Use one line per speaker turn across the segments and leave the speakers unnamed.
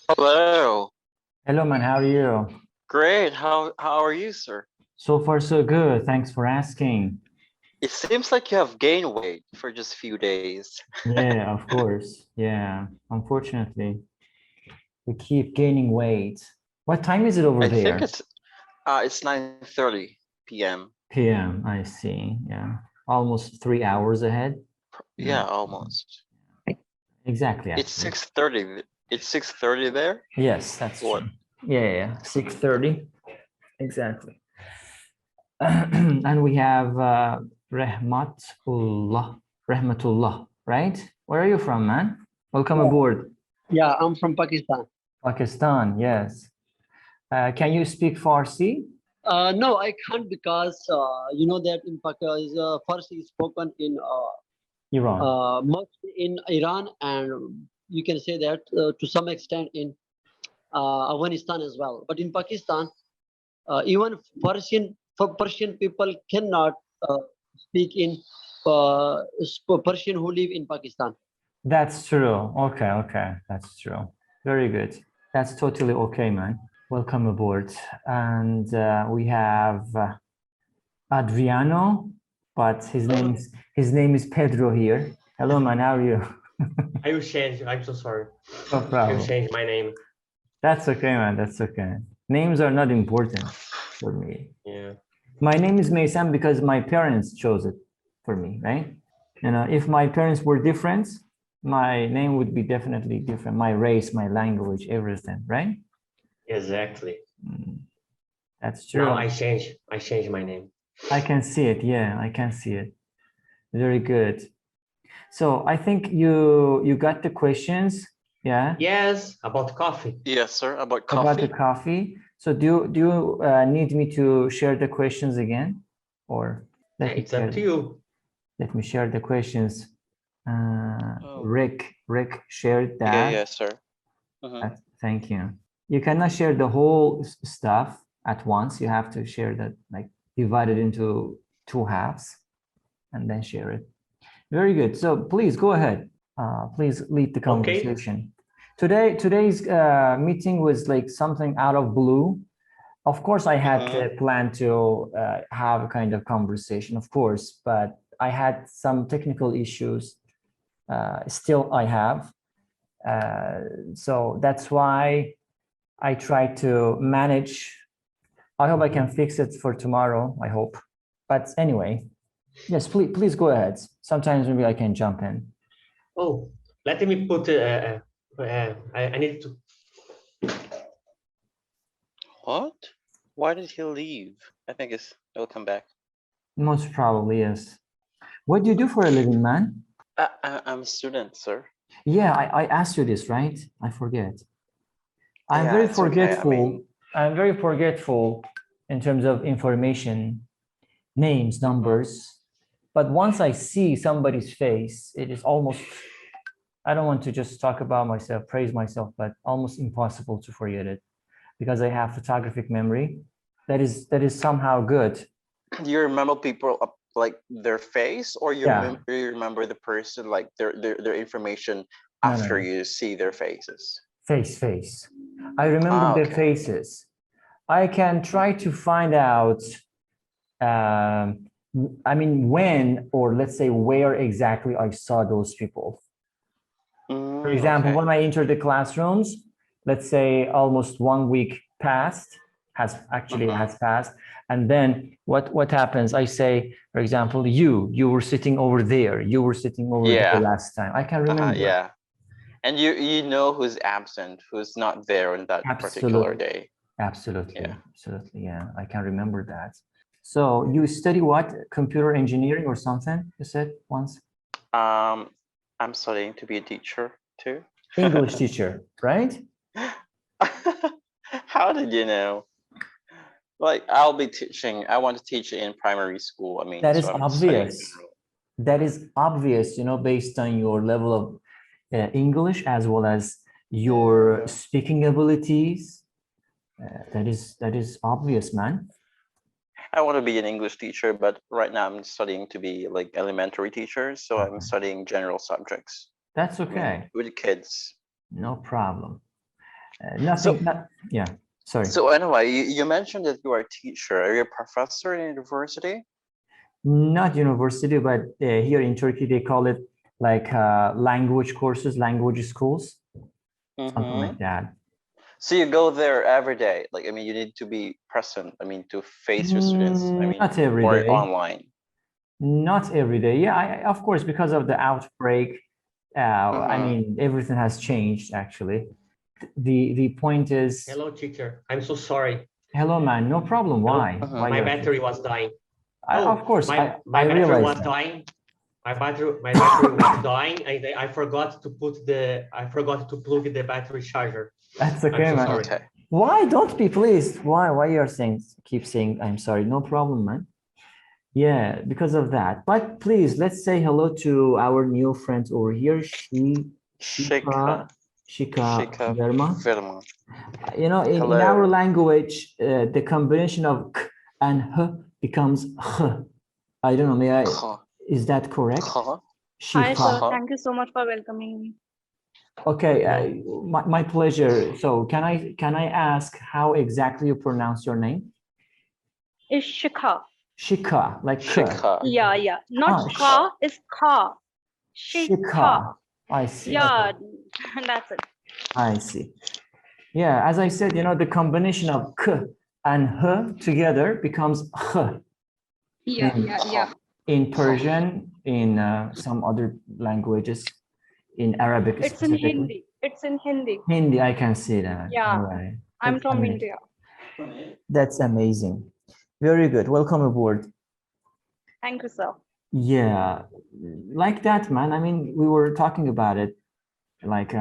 Hello.
Hello, man. How are you?
Great. How are you, sir?
So far, so good. Thanks for asking.
It seems like you have gained weight for just a few days.
Yeah, of course. Yeah. Unfortunately, we keep gaining weight. What time is it over
I think
there?
it's 9:30 p.m.
PM. I see. Yeah. Almost 3 hours ahead.
Yeah,
No.
almost.
Exactly,
It's
actually.
6:30. It's 6:30 there?
Yes, that's
What?
true. Yeah. 6:30. Exactly. And we have Rahmatullah, right? Where are you from, man? Welcome
Yeah,
aboard.
yeah, I'm from Pakistan.
Pakistan, yes. Can you speak Farsi?
No, I can't because you know that in Pakistan, Farsi is spoken in
Iran.
mostly in Iran, and you can say that to some extent in Afghanistan as well. But in Pakistan, even Persian people cannot speak in Persian who live in Pakistan.
That's true. Okay. That's true. Very good. That's totally okay, man. Welcome aboard. And we have Adriano, but his name is Pedro here. Hello, man. How are you?
I will change. I'm so sorry.
No
I will
problem.
change my name.
That's okay, man. That's okay. Names are not important for me.
Yeah.
My name is Meysam because my parents chose it for me, right? If my parents were different, my name would be definitely different. My race, my language, everything, right?
Exactly.
That's
Now
true.
I change my name.
I can see it. Yeah, I can see it. Very good. So I think you got the questions. Yeah.
Yes, about coffee.
Yes, sir. About
About the
coffee?
coffee. So do you need me to share the questions again, or let me
It's
share
up to
them?
you.
Let me share the questions.
Oh.
Rick shared
Yeah,
that.
sir. Mm-hmm.
Thank you. You cannot share the whole stuff at once. You have to share that, like divide it into two halves and then share it. Very good. So please go ahead. Please lead the
Okay.
conversation. Today's meeting was like something out of blue. Of course, I had planned to have a kind of conversation, of course, but I had some technical issues. Still, I have. So that's why I try to manage. I hope I can fix it for tomorrow, I hope. But anyway, yes, please go ahead. Sometimes maybe I can jump in.
Oh, let me put. I need to.
What? Why did he leave? I think he'll come back.
Most probably, yes. What do you do for a living, man?
I'm a student, sir.
Yeah, I asked you this, right? I forget. I'm
Yeah,
very
it's okay.
forgetful. I'm very forgetful in terms of information, names, numbers. But once I see somebody's face, it is almost, I don't want to just talk about myself, praise myself, but almost impossible to forget it because I have photographic memory. That is somehow good.
Do you remember people like their face, or
Yeah.
you remember the person like their information after
No.
you see their faces?
Face. I remember their
Okay.
faces. I can try to find out, when, or let's say where exactly I saw those people. For example,
Okay.
when I entered the classrooms, let's say almost 1 week has passed. And then what happens? I say, for example, you were sitting over there. You were sitting over there last time. I can remember.
Yeah. And you know who's absent, who's not there on that particular day.
Absolutely.
Yeah.
Absolutely. Yeah, I can remember that. So you study what? Computer engineering or something? You said once.
I'm studying to be a teacher too.
English teacher, right?
How did you know? Like I'll be teaching. I want to teach in primary school. I mean,
That is
so I'm studying
obvious.
general.
That is obvious, based on your level of English as well as your speaking abilities. That is obvious, man.
I want to be an English teacher, but right now I'm studying to be like elementary teacher. So I'm studying general subjects.
That's okay.
With kids.
No problem. Nothing. Yeah. Sorry.
So anyway, you mentioned that you are a teacher. Are you a professor in university?
Not university, but here in Turkey they call it like language courses, language schools, something like that.
So you go there every day. Like, I mean, you need to be present. I mean, to face your students. I mean,
Not every
or
day.
online.
Not every day. Yeah, of course, because of the outbreak. I mean, everything has changed actually. The point is.
Hello, teacher. I'm so sorry.
Hello, man. No problem. Why? Why
My battery was dying.
Of course,
my
I
battery was
that.
dying. My battery was dying. I forgot to plug the battery charger.
That's okay,
I'm so
man.
sorry.
Okay.
Why don't be, please? Why you're keep saying I'm sorry? No problem, man. Yeah, because of that. But please, let's say hello to our new friends over here. Shika Verma. You know, in our language, the combination of k and h becomes h. I don't know. Is that correct?
Hi, sir. Thank you so much for welcoming me.
Okay, my pleasure. So can I ask how exactly you pronounce your name?
It's Shikha.
Shika, like
Shika.
Yeah. Not ka, it's ka.
Shika. I see.
Yeah, that's it.
I see. Yeah, as I said, you know, the combination of k and h together becomes h.
Yeah.
In Persian, in some other languages, in Arabic
It's in Hindi. It's in Hindi.
Hindi, I can see that.
Yeah.
All right.
I'm from India.
That's amazing. Very good. Welcome aboard.
Thank you, sir.
Yeah, like that, man. I mean, we were talking about it, like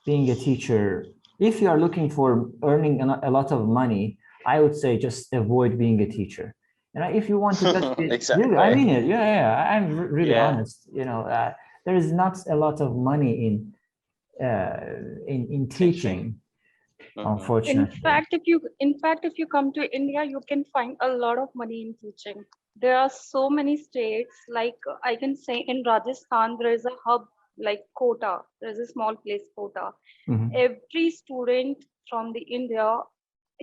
being a teacher. If you are looking for earning a lot of money, I would say just avoid being a teacher. And if you want to just
exactly.
really, I mean it. Yeah. I'm really honest. You know, there is not a lot of money in teaching, unfortunately.
In fact, if you come to India, you can find a lot of money in teaching. There are so many states, like I can say in Rajasthan, there is a hub like Kota. There is a small place, Kota. Every student from the India,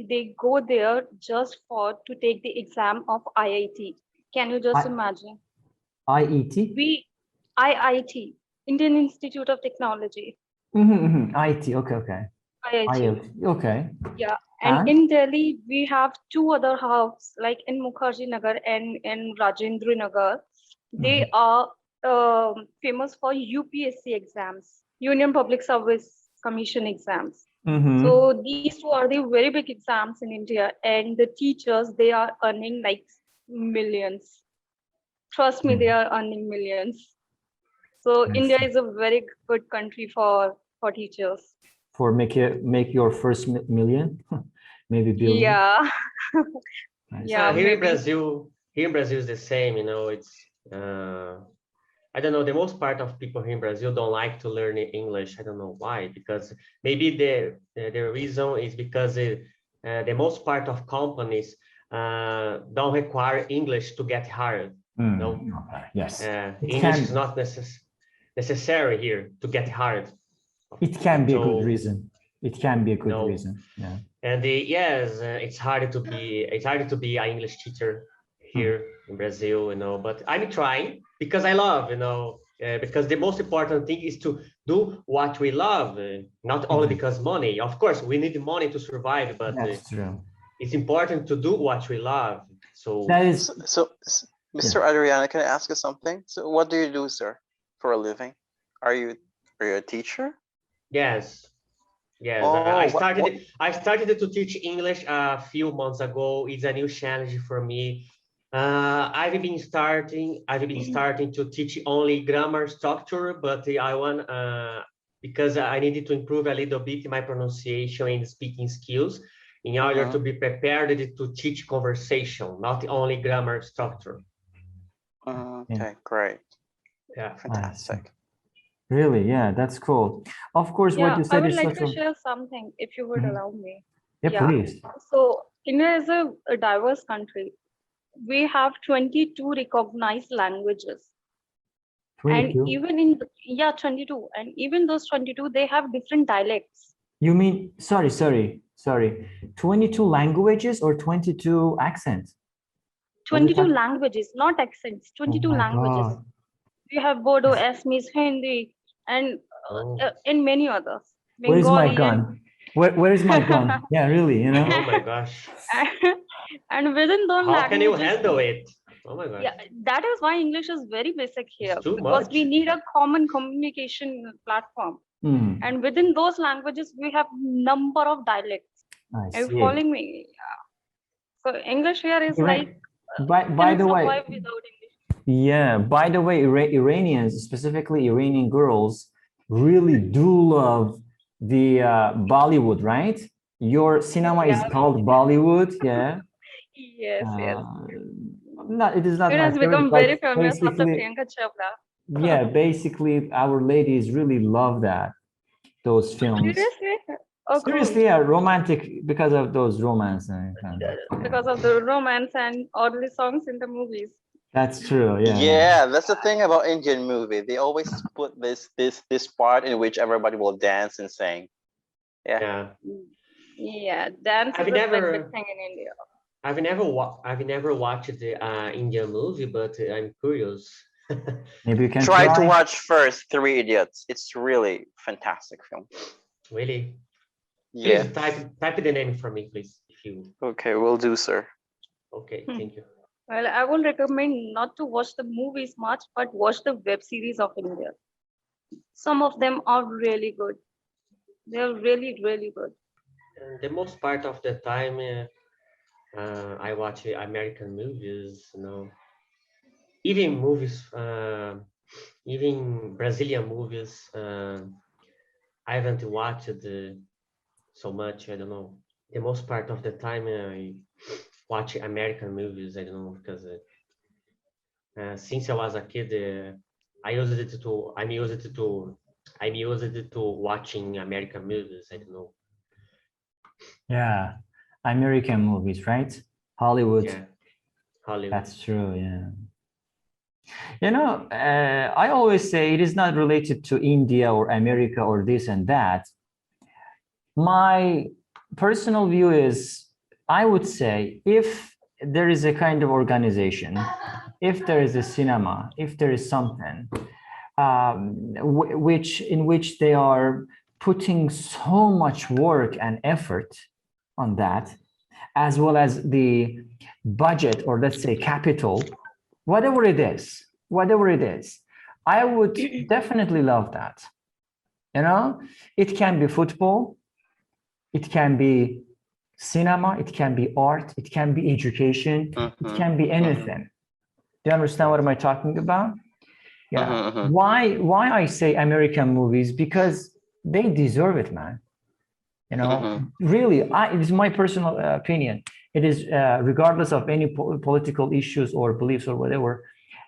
they go there just to take the exam of IIT. Can you just imagine?
IET?
IIT, Indian Institute of Technology.
IT, okay.
IIT.
Okay.
Yeah, and in Delhi, we have two other hubs, like in Mukherjee Nagar and in Rajendra Nagar. They are famous for UPSC exams, Union Public Service Commission exams. So these two are the very big exams in India, and the teachers, they are earning like millions. Trust me, they are earning millions. So India is a very good country for teachers.
For make your first million, maybe billion.
Yeah.
Yeah. Here in Brazil is the same. You know, it's I don't know. The most part of people here in Brazil don't like to learn English. I don't know why. Because maybe the reason is because the most part of companies don't require English to get hired. No.
Yes.
English is not necessary here to get hired.
It can be a good reason. It can be a good reason. Yeah.
And it's harder to be an English teacher here in Brazil, you know. But I'm trying because I love, you know. Because the most important thing is to do what we love, not only because money. Of course, we need money to survive, but
that's true.
It's important to do what we love. So
that is
so. Mr. Adriana, can I ask you something? So, what do you do, sir, for a living? Are you a teacher?
Yes.
Oh,
I started to teach English a few months ago. It's a new challenge for me. I've been starting to teach only grammar structure, but I want because I needed to improve a little bit my pronunciation and speaking skills in order to be prepared to teach conversation, not only grammar structure.
Okay, great.
Yeah,
fantastic.
Really, yeah, that's cool. Of course, what you said
I would
is
like to share something, if you would allow me.
Yeah, please.
So India is a diverse country. We have 22 recognized languages. 22? And even 22, and even those 22, they have different dialects.
You mean, sorry. 22 languages or 22 accents? What is
22
that?
languages, not accents,
Oh
22
my
languages.
God.
We have Bodo, Assamese, Hindi, and
Oh,
and many others.
Where is my
Bengali and
gun? Where is my gun? Yeah, really, you know?
oh my gosh.
and within those
How can you
languages,
handle it? Oh my gosh.
yeah, that is why English is very basic
It's
here,
too
because we
much.
need a common communication platform.
Hmm,
And within those languages, we have number of dialects.
I
Are you
see.
following me? So English here is like
By
cannot
the way,
survive without English.
yeah, by the way, Iranians, specifically Iranian girls, really do love the Bollywood, right? Your cinema is
Yeah.
called Bollywood, yeah.
Yes, yes.
Uh, it is not
It
my
has
favorite,
become
but
very famous after
basically,
Priyanka Chopra.
yeah, basically, our ladies really love those films.
Seriously? Oh, cool.
Seriously, yeah, romantic because of those romance and kind of.
Because of the romance and all the songs in the movies.
That's true. Yeah, yeah.
Yeah, that's the thing about Indian movie. They always put this part in which everybody will dance and sing. Yeah.
Yeah.
Yeah, dance
I've
is a big, big
never
thing in India.
I've never watched the Indian movie, but I'm curious.
Maybe you can
Try to
try.
watch first Three Idiots. It's really fantastic film.
Really?
Yeah.
Please type the name for me, please. If you
Okay, will do, sir.
okay, thank you.
Well, I would recommend not to watch the movies much, but watch the web series of India. Some of them are really good. They are really, really good.
The most part of the time, I watch American movies. Even movies, even Brazilian movies. I haven't watched so much. I don't know. The most part of the time, I watch American movies. I don't know because since I was a kid, I'm used to watching American movies. I don't know.
Yeah, American movies, right? Hollywood.
Yeah, Hollywood.
That's true. Yeah. You know, I always say it is not related to India or America or this and that. My personal view is, I would say, if there is a kind of organization, if there is a cinema, if there is something in which they are putting so much work and effort on that, as well as the budget, or let's say capital, whatever it is, I would definitely love that. You know, it can be football, it can be cinema, it can be art, it can be education, it can be anything. Do you understand what am I talking about? Yeah. Why I say American movies? Because they deserve it, man. You know, really, it is my personal opinion. It is regardless of any political issues or beliefs or whatever.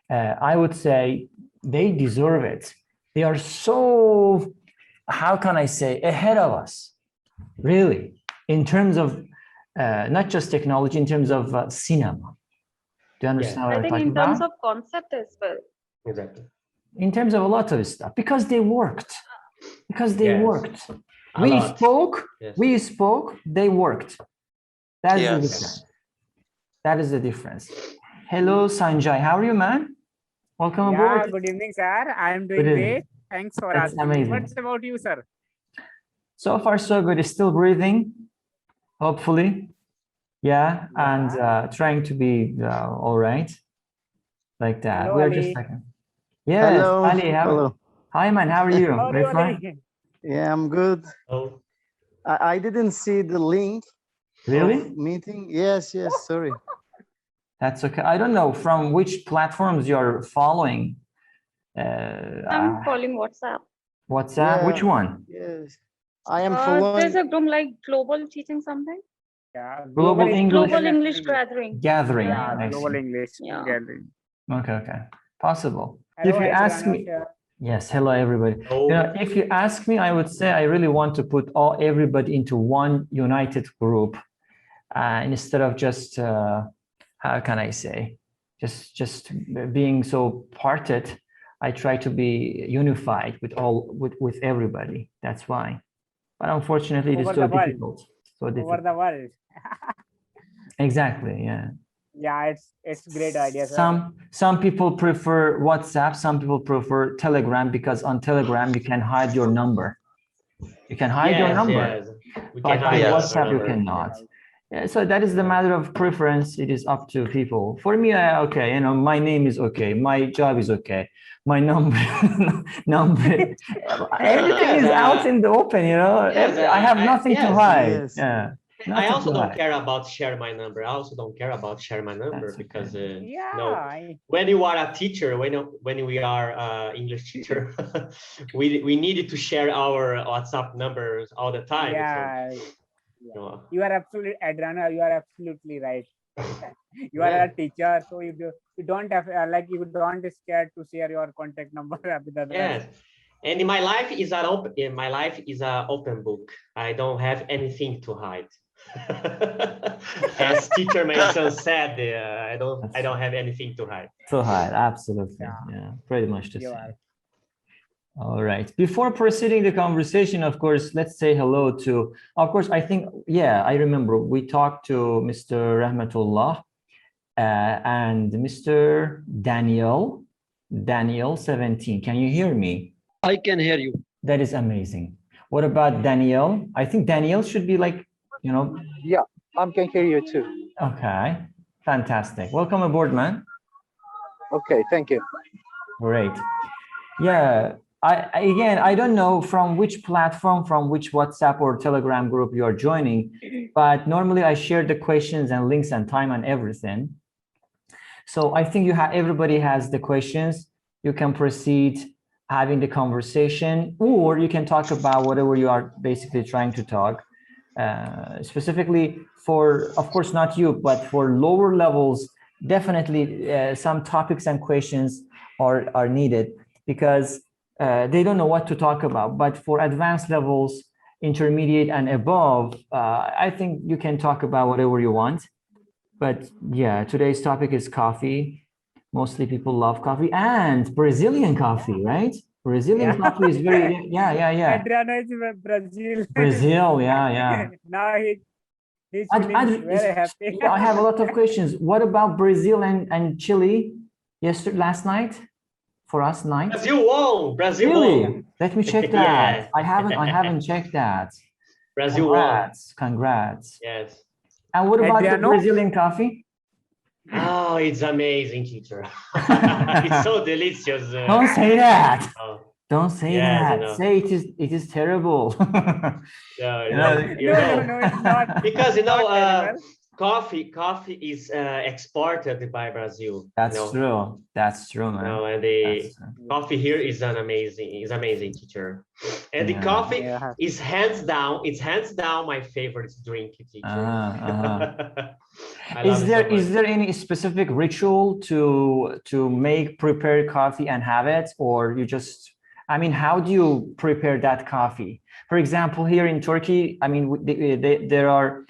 I would say they deserve it. They are so, how can I say, ahead of us, really, in terms of not just technology, in terms of cinema. Do you understand what
I
I'm
think
talking
in terms
about?
of concept as well.
Exactly.
In terms of a lot of stuff, because they worked. Because they
Yes.
worked.
A
We
lot.
spoke,
Yes.
they worked. That's the
Yes.
difference. That is the difference. Hello, Sanjay. How are you, man? Welcome
Yeah,
aboard.
good evening, sir. I am doing
Good
great.
evening.
Thanks for
That's
asking.
amazing.
What's about you, sir?
So far, so good. Still breathing, hopefully. Yeah, and trying to be all right. Like that.
Hello,
We're
Ali.
just like, yes,
Hello.
Ali.
Hello.
Hi, man. How are you?
How are
Are
you,
you fine?
Ali?
Yeah, I'm good.
Oh,
I didn't see the link
Really?
of meeting. Yes, sorry.
That's okay. I don't know from which platforms you're following.
I'm following WhatsApp.
WhatsApp.
Yeah.
Which one?
Yes. I am
There's
following.
a group like Global Teaching something.
Yeah,
Global English
Global English Gathering.
Gathering.
Yeah,
I
global
see.
English
Yeah.
gathering.
Okay. Possible.
Hello,
If you ask me,
Adriana.
yes. Hello, everybody.
oh,
You know, if you ask me, I would say I really want to put everybody into one united group, instead of just how can I say, just being so parted. I try to be unified with everybody. That's why. but unfortunately, it is
Over
so
the world.
difficult. So
Over
difficult.
the world.
Exactly. Yeah.
Yeah, it's great idea, sir.
Some people prefer WhatsApp. Some people prefer Telegram because on Telegram you can hide your number. You can hide your
Yes,
number,
yes. We
but
can
on
hide our
WhatsApp you
number.
cannot. Yeah, so that is the matter of preference. It is up to people. For me, okay, you know, my name is okay, my job is okay, my number, number, everything is out in the open. You know,
Yes,
I have nothing to
yes.
hide.
Yes.
Yeah,
I
nothing
also
to
don't
hide.
care about share my number. I also don't care about share my number
That's
because
Yeah,
no, when you are a teacher, when we are English teacher, we needed to share our WhatsApp numbers all the time.
yeah.
So, you know,
You are absolutely, Adriana, you are absolutely right. You are
yeah.
a teacher, so you don't have like you don't scared to share your contact number with others.
Yes. And my life is an open book. I don't have anything to hide. As teacher Meysam said, I don't have anything to hide.
To hide, absolutely. Yeah, pretty much the
You
same.
are.
All right. Before proceeding the conversation, of course, let's say hello to, of course, I think, yeah, I remember we talked to Mr. Rahmatullah and Mr. Daniel 17. Can you hear me?
I can hear you.
That is amazing. What about Daniel? I think Daniel should be like, you know.
Yeah, I can hear you too.
Okay, fantastic. Welcome aboard, man.
Okay, thank you.
Great. Yeah. Again, I don't know from which platform, from which WhatsApp or Telegram group you are joining, but normally I share the questions and links and time and everything. So I think everybody has the questions. You can proceed having the conversation, or you can talk about whatever you are basically trying to talk. Specifically for, of course, not you, but for lower levels, definitely some topics and questions are needed because they don't know what to talk about. But for advanced levels, intermediate and above, I think you can talk about whatever you want. But yeah, today's topic is coffee. Mostly people love coffee and Brazilian coffee, right? Brazilian coffee is very, yeah.
Adriana is Brazil.
Brazil, yeah.
Now he's feeling very happy.
I have a lot of questions. What about Brazil and Chile last night? For us night?
Brazil won. Brazil
really?
won.
Let me check that.
Yeah.
I haven't checked that.
Brazil won.
Congrats.
Yes.
And what about the Brazilian coffee?
Oh, it's amazing, teacher. It's so delicious.
Don't say that. Don't say
yes,
that.
You know.
Say it is terrible.
No,
it's not.
Because coffee is exported by Brazil.
That's true. That's true, man.
And the coffee here is amazing, teacher. And the coffee is hands down my favorite drink, teacher.
Is there any specific ritual to prepare coffee and have it, or you just, I mean, how do you prepare that coffee? For example, here in Turkey, I mean, there are,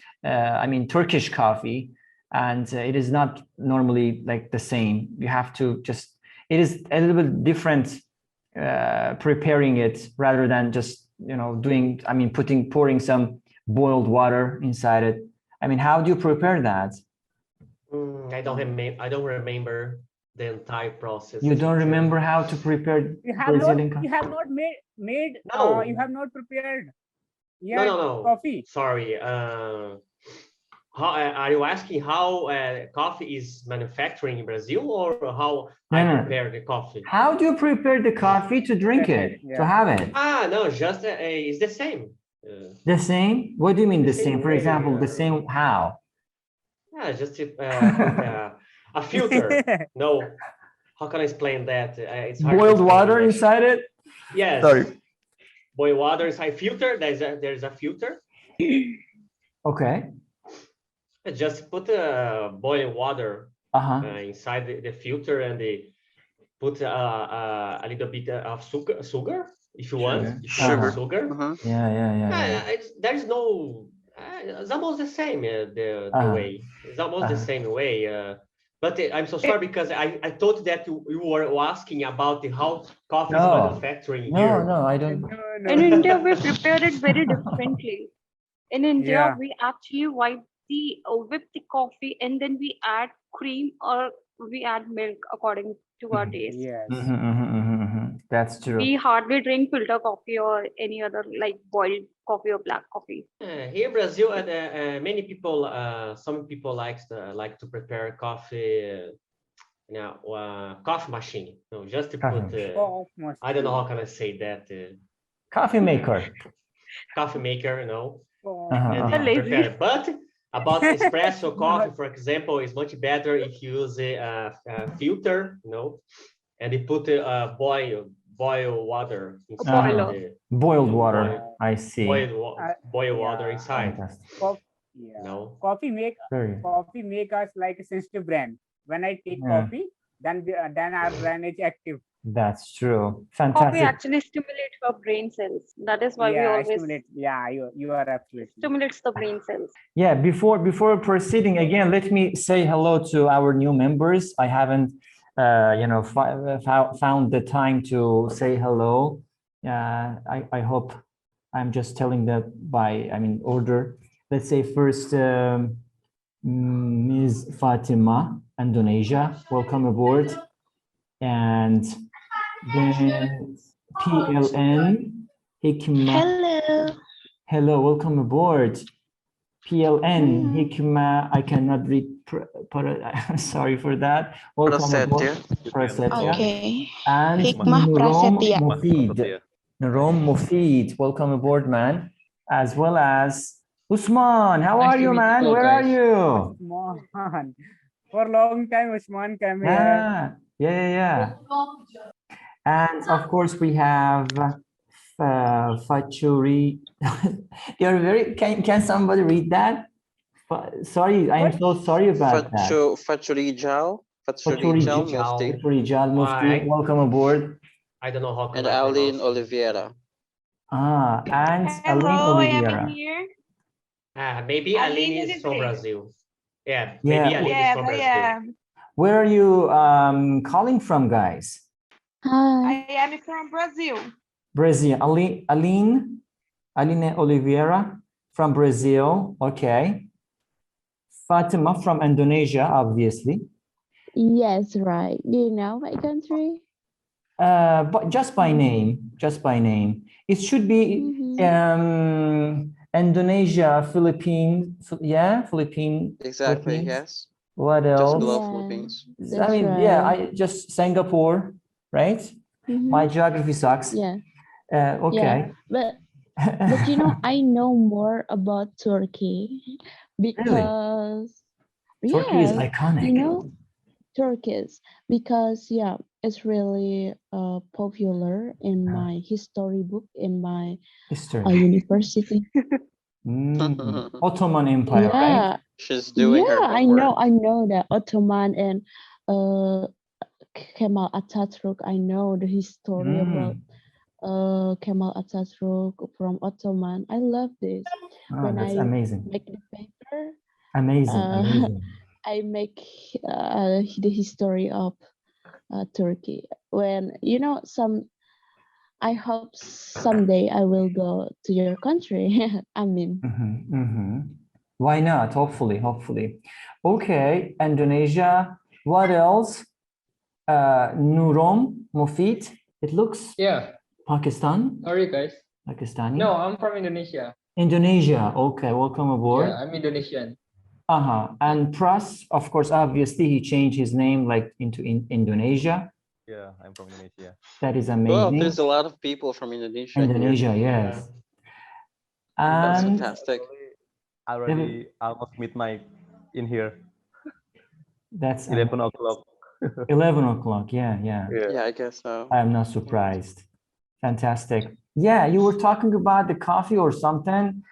Turkish coffee, and it is not normally like the same. You have to just, it is a little bit different preparing it rather than just, pouring some boiled water inside it. I mean, how do you prepare that?
I don't remember the entire process.
You don't remember how to prepare Brazilian coffee?
You have not made.
No.
You have not prepared.
No.
Coffee.
Sorry. How are you asking how coffee is manufacturing in Brazil, or how I prepare the coffee?
How do you prepare the coffee to drink it, to have it?
No, just it's the same.
The same? What do you mean the same? For example, the same how?
Yeah, just a filter. No, how can I explain that? It's hard.
Boiled water inside it?
Yes.
Sorry.
Boiled water inside filter. There's a filter.
Okay.
Just put boiling water inside the filter, and they put a little bit of sugar if you want. Sugar.
Yeah.
There's no. It's almost the same. The way. It's almost the same way. But I'm so sorry because I thought that you were asking about the how coffee is
No.
manufacturing
No,
here.
no, I don't.
No,
In
no.
India, we prepare it very differently. In India,
Yeah.
we actually whip the coffee and then we add cream or we add milk according to our taste.
Yes.
That's true.
We hardly drink filter coffee or any other like boiled coffee or black coffee.
Here in Brazil, many people, some people like to prepare coffee. Coffee machine. No, just to
Coffee
put.
Oh,
I don't know how can I say that.
Coffee maker.
Coffee maker, no.
oh,
And
They're lazy.
prepare. But about espresso coffee, for example, is much better if you use a filter, and you put boil water inside
boiler.
the
Boiled water.
Boil-
I see.
boil water
yeah.
inside.
Fantastic.
yeah.
No.
Coffee make us like a sensitive brain. When I take
Yeah.
coffee, then our brain is active.
That's true.
Coffee
Fantastic.
actually stimulates our brain cells. That is why we always
Stimulate. Yeah, you are absolutely.
stimulates the brain cells.
Yeah, before proceeding again, let me say hello to our new members. I haven't, found the time to say hello. I hope I'm just telling that by, order. Let's say first, Ms. Fatima, Indonesia, welcome aboard. And then PLN, Hikma.
Hello.
Hello, welcome aboard. PLN, Hikma, I cannot read, sorry for that. Welcome aboard. Prasetya.
Okay.
And
Hikmah
Nurom
Prasetya.
Mufid. Nurom Mufid, welcome aboard, man. As well as Usman, how are you, man? Where are you?
Usman. For a long time, Usman came here.
Yeah. And of course, we have Fachuri. You're very, can somebody read that? Sorry, I am so sorry about that.
Fachurijal Mufti
Fachurijal Mufti, welcome aboard.
I don't know how can
and
I
Aline
pronounce it.
Oliveira.
And Aline
Hello, I am
Oliveira.
here.
Maybe Aline is from Brazil. Yeah, maybe
Yeah.
Aline is
Yes,
from
I
Brazil.
am.
Where are you calling from, guys?
I am from Brazil.
Brazil. Aline Oliveira from Brazil. Okay. Fatima from Indonesia, obviously.
Yes, right. Do you know my country?
But just by name. It should be Indonesia, Philippines. Yeah, Philippines.
Exactly,
Philippines.
yes.
What
Just
else?
below
Yeah,
Philippines.
that's right.
I just Singapore, right? My geography sucks.
Yeah,
Okay.
but you know, I know more about Turkey because
Turkey is
yes,
iconic.
you know, Turkish because it's really popular in my history book in my
History.
university.
Ottoman Empire, right?
Yeah,
She's doing her
I
homework.
know that Ottoman and Kemal Atatürk. I know the history about Kemal Atatürk from Ottoman. I love this.
Oh,
When
that's
I
amazing.
make the paper,
Amazing.
I make the history of Turkey. When you know I hope someday I will go to your country. I mean,
Why not? Hopefully. Okay, Indonesia. What else? Nurom Mufid. It looks Pakistan.
How are you guys?
Pakistani.
No, I'm from Indonesia.
Indonesia. Okay, welcome aboard.
Yeah, I'm Indonesian.
And Pras, of course, obviously he changed his name like into Indonesia.
Yeah, I'm from Indonesia.
That is
Well,
amazing.
there's a lot of people from Indonesia
Indonesia,
here.
yes.
That's
And
fantastic.
I already almost midnight in here.
That's
11 o'clock.
11 o'clock. Yeah.
Yeah, I guess so.
I'm not surprised. Fantastic. Yeah, you were talking about the coffee or something.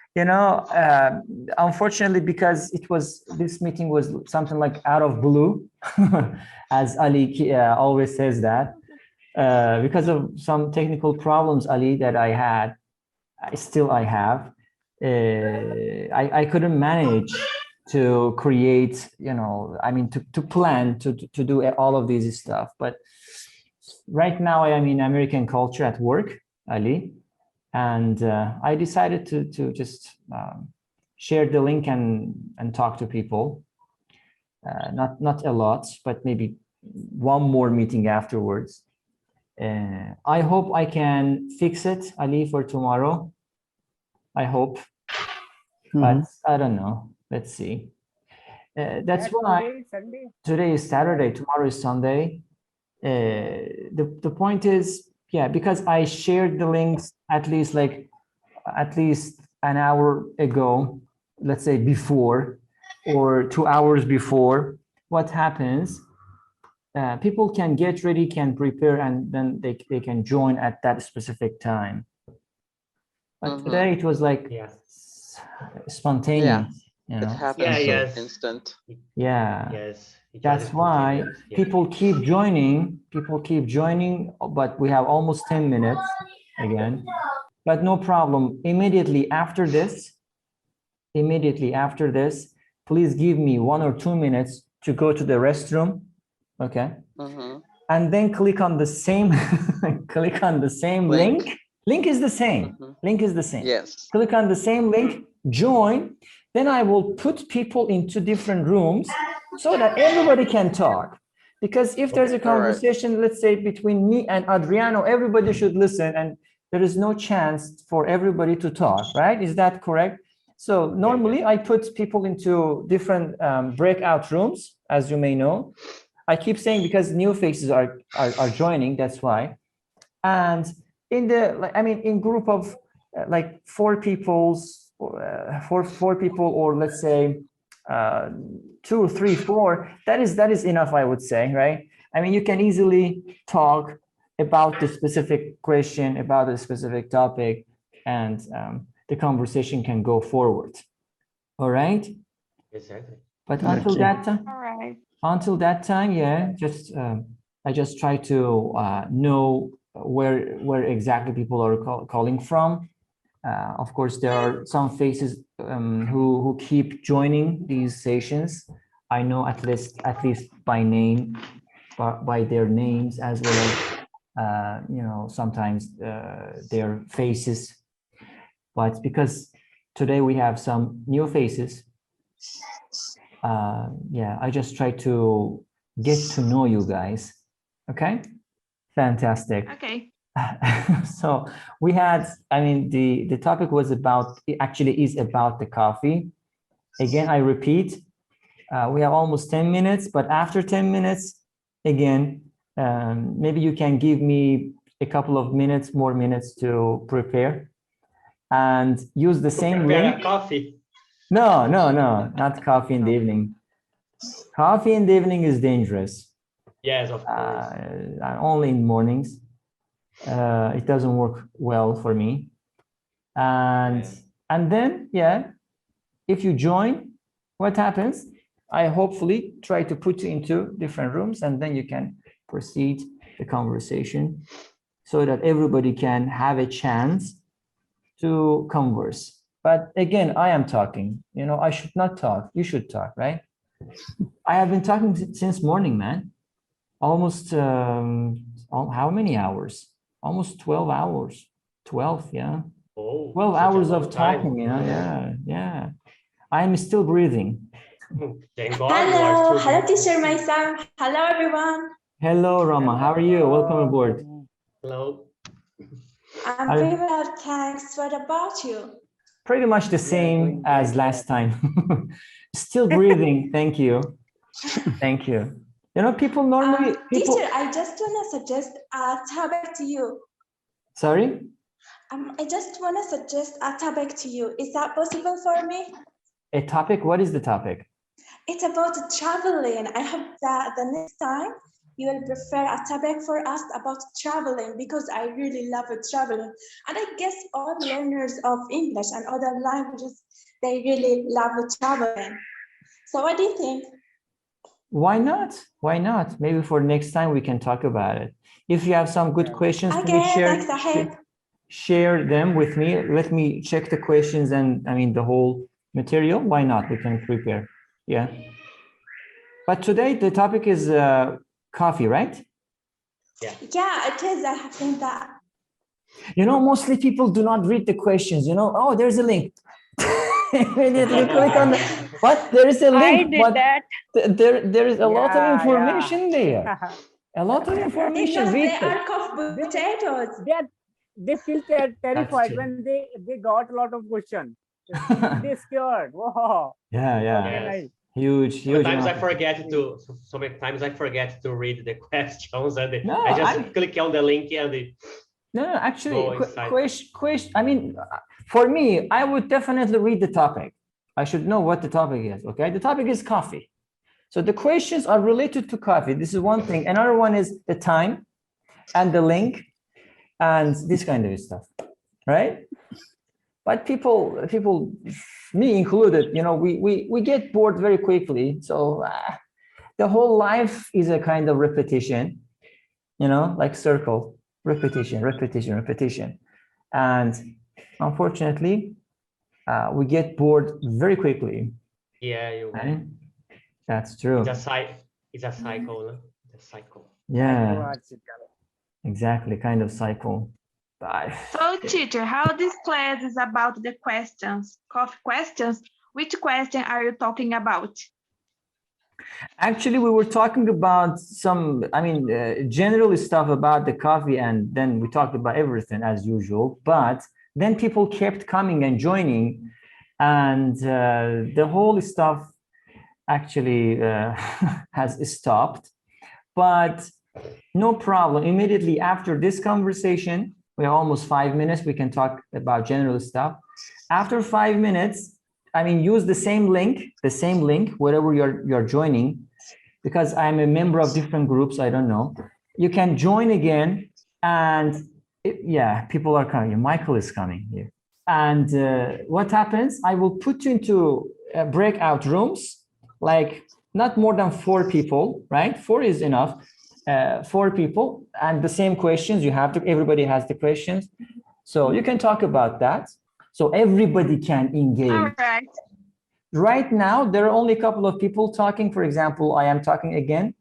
Unfortunately, because this meeting was something like out of blue, as Ali always says that, because of some technical problems, Ali, that I had, I have, I couldn't manage to create, you know, I mean, to plan to do all of these stuff. But right now I am in American culture at work, Ali, and I decided to just share the link and talk to people. Not a lot, but maybe one more meeting afterwards. I hope I can fix it, Ali, for tomorrow. I hope, but I don't know. Let's see. That's why
Today is Sunday.
today is Saturday, tomorrow is Sunday. The point is, yeah, because I shared the links at least an hour ago, let's say before, or 2 hours before. What happens? People can get ready, can prepare, and then they can join at that specific time. But today it was like spontaneous, you know.
It happens so instant.
Yeah.
Yes.
That's why people keep joining. People keep joining, but we have almost 10 minutes again. But no problem. Immediately after this, please give me 1 or 2 minutes to go to the restroom. Okay. And then click on the same link. Link is the same. Link is the same.
Yes.
Click on the same link, join. Then I will put people into different rooms so that everybody can talk. Because if there's a conversation, let's say between me and Adriano, everybody should listen, and there is no chance for everybody to talk, right? Is that correct? So normally I put people into different breakout rooms, as you may know. I keep saying because new faces are joining, that's why. And in the, I mean, in group of like four people, or let's say 2, 3, 4, that is enough, I would say, right? I mean, you can easily talk about the specific question, about the specific topic, and the conversation can go forward. All right?
Exactly.
But until that time,
All right.
until that time, yeah, just I just try to know where exactly people are calling from. Of course, there are some faces who keep joining these sessions. I know at least by name, by their names, as well as you know, sometimes their faces. But because today we have some new faces, yeah, I just try to get to know you guys. Okay, fantastic.
Okay.
So we had, I mean, the topic was about, it actually is about the coffee. Again, I repeat, we have almost 10 minutes, but after 10 minutes, again, maybe you can give me a couple of minutes, more minutes to prepare and use the same link.
Coffee.
No, not coffee in the evening. Coffee in the evening is dangerous.
Yes, of course.
Only in mornings. It doesn't work well for me. And then, yeah, if you join, what happens? I hopefully try to put you into different rooms, and then you can proceed the conversation so that everybody can have a chance to converse. But again, I am talking, you know, I should not talk. You should talk, right? I have been talking since morning, man. Almost, how many hours? Almost 12 hours. 12, yeah.
Oh,
12 hours of talking, you know, yeah. I am still breathing.
Thank God.
Hello, teacher Meysam. Hello, everyone.
Hello, Rama. How are you? Welcome aboard.
Hello.
I'm very well, thanks. What about you?
Pretty much the same as last time. Still breathing. Thank you. Thank you. You know, people normally...
Teacher, I just want to suggest a topic to you.
Sorry?
I just want to suggest a topic to you. Is that possible for me?
A topic? What is the topic?
It's about traveling. I hope that the next time you will prefer a topic for us about traveling, because I really love traveling. And I guess all learners of English and other languages, they really love traveling. So what do you think?
Why not? Why not? Maybe for next time we can talk about it. If you have some good questions,
Okay,
please share them with me. Let me check the questions and, I mean, the whole material. Why not? We can prepare. Yeah. But today the topic is coffee, right?
Yeah.
Yeah, it is. I have seen that.
You know, mostly people do not read the questions. You know, oh, there's a link. Immediately click on the, what? There is a link.
I did
but
that.
there is a lot of
Yeah,
information there. A lot of
Because
information.
they
Read
are
it.
cooked potatoes.
They feel terrified
true.
when they got a lot of questions. They scared. Wow.
Yeah, yeah.
Okay,
Yes.
nice.
Huge
Sometimes I
amount of-
forget to. So many times I forget to read the questions, and
No,
I just click on the link and it.
No, actually,
Go inside.
question. I mean, for me, I would definitely read the topic. I should know what the topic is. Okay, the topic is coffee. So the questions are related to coffee. This is one thing. Another one is the time and the link and this kind of stuff, right? But people, me included, you know, we get bored very quickly. So the whole life is a kind of repetition, you know, like circle, repetition. And unfortunately, we get bored very quickly.
Yeah, you.
Right? That's true.
It's a cycle. It's a cycle. No? It's a cycle.
Yeah, exactly, kind of cycle. Bye.
So, teacher, how this class is about the questions, coffee questions? Which question are you talking about?
Actually, we were talking about some, I mean, general stuff about the coffee, and then we talked about everything as usual. But then people kept coming and joining, and the whole stuff actually has stopped. But no problem. Immediately after this conversation, we have almost 5 minutes. We can talk about general stuff. After 5 minutes, I mean, use the same link, wherever you're joining, because I'm a member of different groups. I don't know. You can join again, and yeah, people are coming. Michael is coming here. And what happens? I will put you into breakout rooms, like not more than 4 people, right? 4 is enough. 4 people, and the same questions. You have to. Everybody has the questions, so you can talk about that. So everybody can engage.
All right.
Right now, there are only a couple of people talking. For example, I am talking again,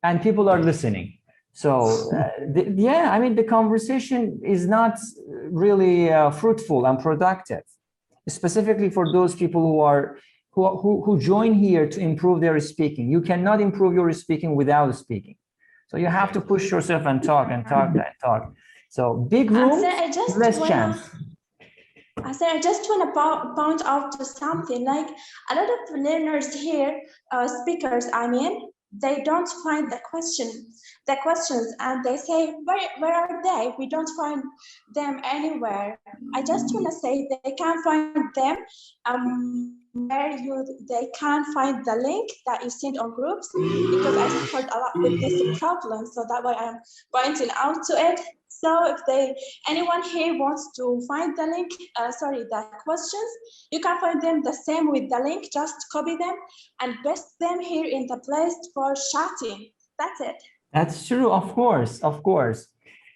and people are listening. So yeah, I mean, the conversation is not really fruitful and productive, specifically for those people who join here to improve their speaking. You cannot improve your speaking without speaking. So you have to push yourself and talk and talk and talk. So big room, less chance.
I said, I just want to point out to something, like a lot of learners here, speakers, I mean, they don't find the questions, and they say, where are they? We don't find them anywhere. I just want to say they can't find them they can't find the link that you sent on groups, because I suffered a lot with this problem. So that's why I'm pointing out to it. So if anyone here wants to find the link, the questions, you can find them the same with the link. Just copy them and paste them here in the place for chatting. That's it.
That's true, of course.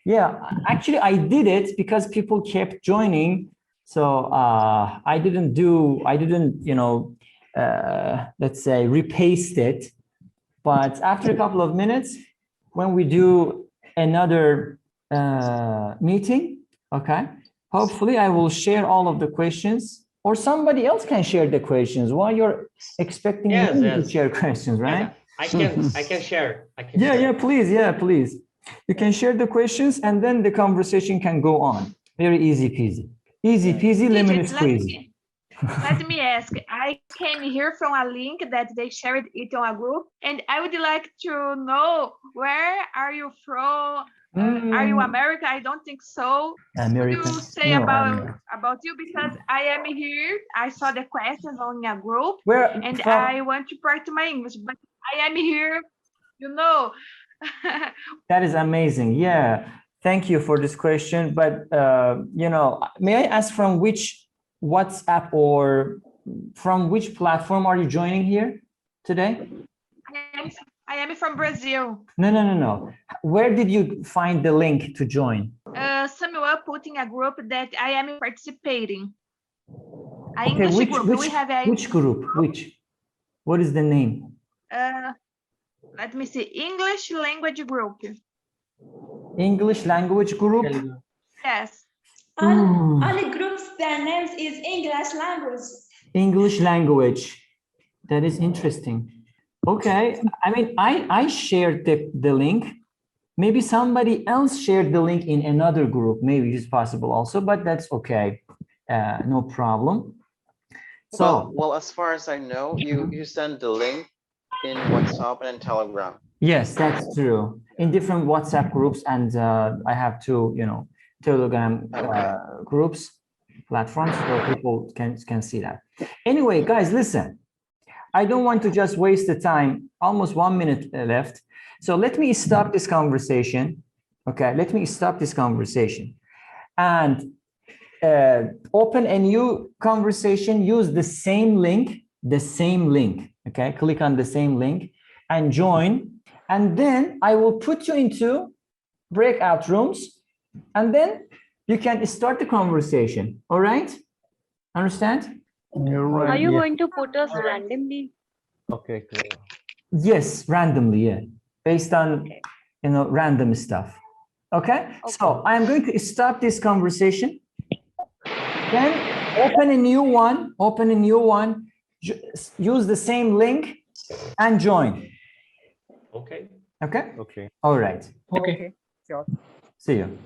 Yeah, actually, I did it because people kept joining. So I didn't, you know, let's say repaste it. But after a couple of minutes, when we do another meeting, okay, hopefully I will share all of the questions, or somebody else can share the questions while you're expecting me to share questions, right?
Yes, I can share.
Please. You can share the questions, and then the conversation can go on. Very easy peasy. Easy peasy, lemon squeezy.
Let me ask, I came here from a link that they shared it on a group, and I would like to know, where are you from? Are you American? I don't think so.
American.
What do you say about you? Because I am here. I saw the questions on a group, and I want to practice my English, but I am here, you know.
That is amazing. Yeah, thank you for this question. But you know, may I ask from which WhatsApp or from which platform are you joining here today?
I am from Brazil.
No. Where did you find the link to join?
Someone put in a group that I am participating.
Okay, which group? Which? What is the name?
Let me see. English language group.
English language group?
Yes.
All the groups, their names is English language.
English language. That is interesting. Okay. I mean, I shared the link. Maybe somebody else shared the link in another group. Maybe it's possible also, but that's okay. No problem. So,
well, as far as I know, you send the link in WhatsApp and Telegram.
yes, that's true. In different WhatsApp groups, and I have two, Telegram groups, platforms, so people can see that. Anyway, guys, listen. I don't want to just waste the time. Almost 1 minute left. So let me stop this conversation. Okay, let me stop this conversation and open a new conversation. Use the same link. Okay, click on the same link and join. And then I will put you into breakout rooms, and then you can start the conversation. All right? Understand?
You're right.
Are you going to put us randomly?
Okay, clear.
Yes, randomly, yeah. Based on, random stuff. Okay? So I'm going to stop this conversation. Then open a new one. Use the same link and join.
Okay.
Okay?
Okay.
All right.
Okay. Sure.
See you.